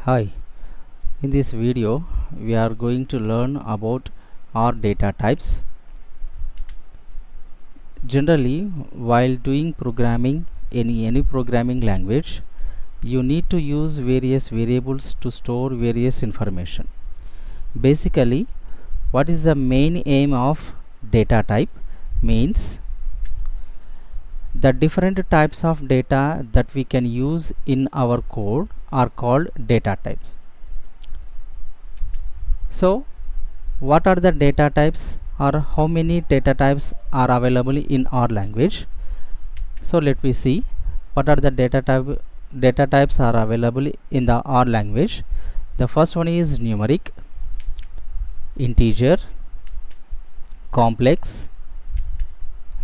Hi, in this video we are going to learn about R data types. Generally, while doing programming in any programming language, you need to use various variables to store various information. Basically, what is the main aim of data type means the different types of data that we can use in our code are called data types. So, what are the data types or how many data types are available in our language? So, let me see what are the data types are available in the R language. The first one is numeric, integer, complex,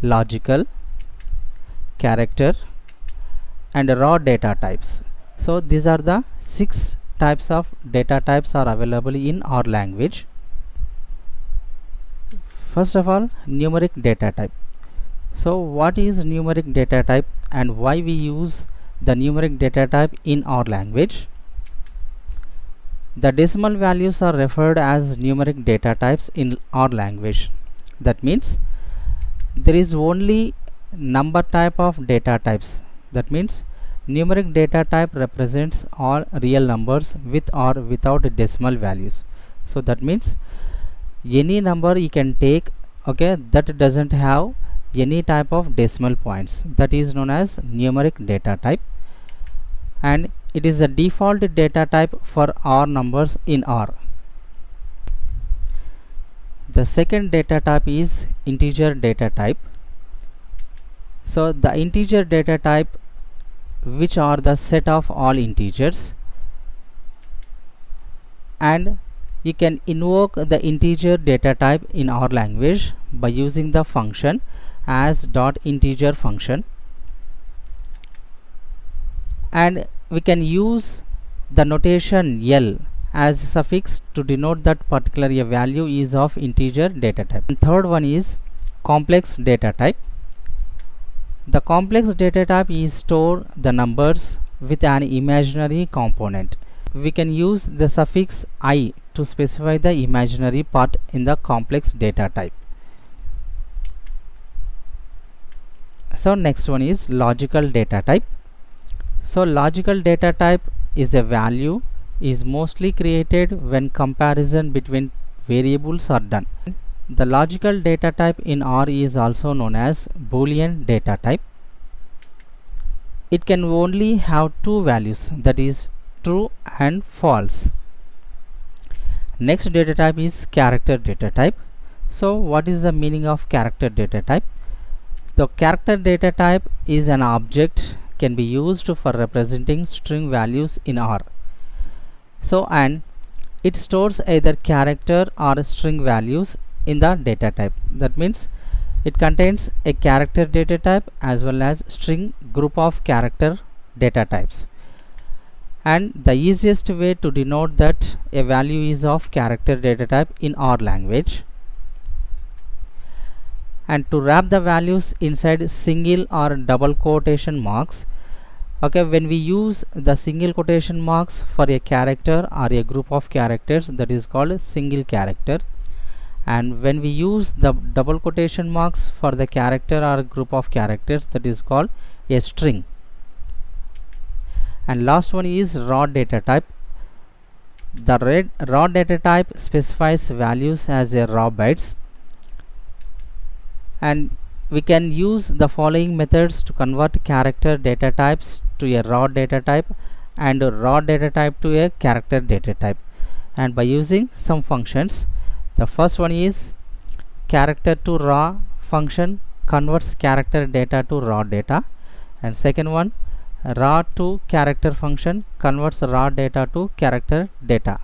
logical, character, and raw data types. So these are the 6 types of data types are available in our language. First of all, numeric data type. So what is numeric data type and why we use the numeric data type in our language? The decimal values are referred as numeric data types in our language. That means there is only number type of data types. That means numeric data type represents all real numbers with or without decimal values. So that means any number you can take, okay, that doesn't have any type of decimal points. That is known as numeric data type, and it is the default data type for R numbers in R. The second data type is integer data type. So the integer data type, which are the set of all integers, and you can invoke the integer data type in our language by using the function as .integer function, and we can use the notation L as suffix to denote that particular a value is of integer data type. And third one is complex data type. The complex data type is store the numbers with an imaginary component. We can use the suffix I to specify the imaginary part in the complex data type. So next one is logical data type. So logical data type is a value is mostly created when comparison between variables are done. The logical data type in R is also known as Boolean data type. It can only have two values, that is true and false. Next data type is character data type. So what is the meaning of character data type? The character data type is an object can be used for representing string values in R. So and it stores either character or string values in the data type. That means it contains a character data type as well as string group of character data types. And the easiest way to denote that a value is of character data type in our language, and to wrap the values inside single or double quotation marks. Okay, when we use the single quotation marks for a character or a group of characters, that is called single character, and when we use the double quotation marks for the character or group of characters, that is called a string. And last one is raw data type. The raw data type specifies values as a raw bytes, and we can use the following methods to convert character data types to a raw data type and a raw data type to a character data type, and by using some functions. The first one is character to raw function converts character data to raw data, and second one raw to character function converts raw data to character data.